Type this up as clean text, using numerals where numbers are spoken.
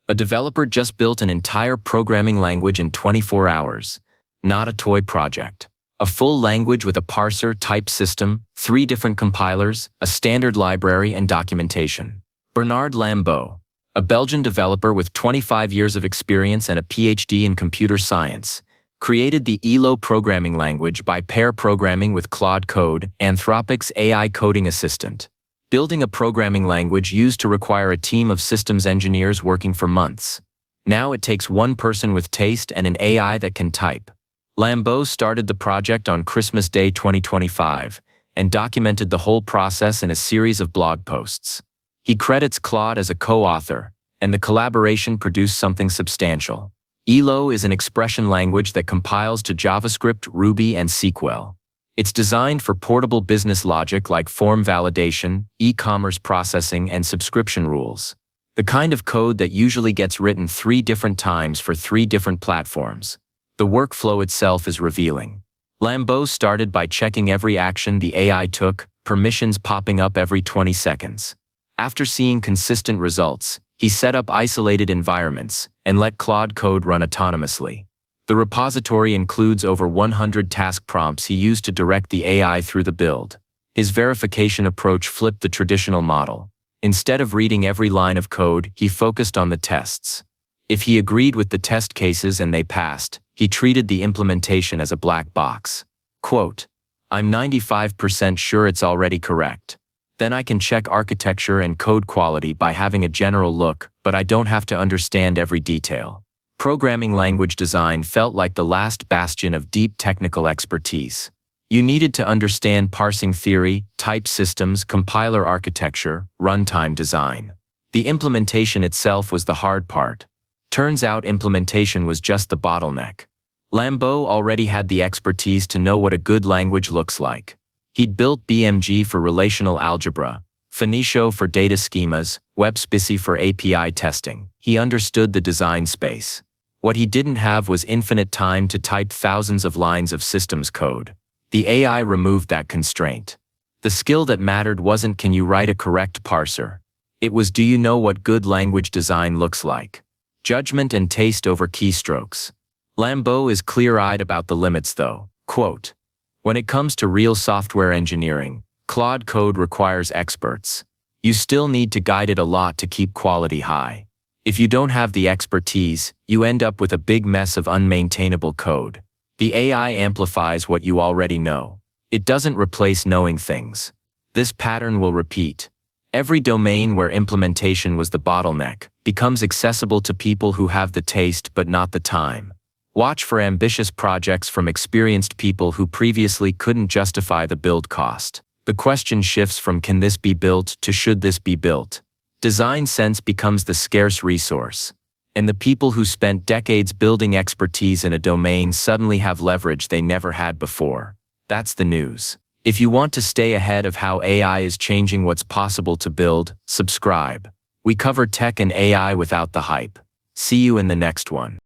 A developer just built an entire programming language in 24 hours. Not a toy project. A full language with a parser, type system, 3 different compilers, a standard library, and documentation. Bernard Lambeau, a Belgian developer with 25 years of experience and a PhD in computer science, created the ELO programming language by pair programming with Claude Code, Anthropic's AI coding assistant. Building a programming language used to require a team of systems engineers working for months. Now it takes one person with taste and an AI that can type. Lambeau started the project on Christmas Day 2025 and documented the whole process in a series of blog posts. He credits Claude as a co-author, and the collaboration produced something substantial. ELO is an expression language that compiles to JavaScript, Ruby, and SQL. It's designed for portable business logic like form validation, e-commerce processing, and subscription rules. The kind of code that usually gets written 3 different times for 3 different platforms. The workflow itself is revealing. Lambeau started by checking every action the AI took, permissions popping up every 20 seconds. After seeing consistent results, he set up isolated environments and let Claude Code run autonomously. The repository includes over 100 task prompts he used to direct the AI through the build. His verification approach flipped the traditional model. Instead of reading every line of code, he focused on the tests. If he agreed with the test cases and they passed, he treated the implementation as a black box. Quote, "I'm 95% sure it's already correct. Then I can check architecture and code quality by having a general look, but I don't have to understand every detail." Programming language design felt like the last bastion of deep technical expertise. You needed to understand parsing theory, type systems, compiler architecture, runtime design. The implementation itself was the hard part. Turns out implementation was just the bottleneck. Lambeau already had the expertise to know what a good language looks like. He'd built BMG for relational algebra, Phoenicio for data schemas, WebSpicy for API testing. He understood the design space. What he didn't have was infinite time to type thousands of lines of systems code. The AI removed that constraint. The skill that mattered wasn't can you write a correct parser. It was do you know what good language design looks like. Judgment and taste over keystrokes. Lambeau is clear-eyed about the limits though. Quote, "When it comes to real software engineering, Claude Code requires experts. You still need to guide it a lot to keep quality high. If you don't have the expertise, you end up with a big mess of unmaintainable code. The AI amplifies what you already know. It doesn't replace knowing things. This pattern will repeat. Every domain where implementation was the bottleneck becomes accessible to people who have the taste but not the time. Watch for ambitious projects from experienced people who previously couldn't justify the build cost. The question shifts from can this be built to should this be built. Design sense becomes the scarce resource. And the people who spent decades building expertise in a domain suddenly have leverage they never had before. That's the news. If you want to stay ahead of how AI is changing what's possible to build, subscribe. We cover tech and AI without the hype. See you in the next one.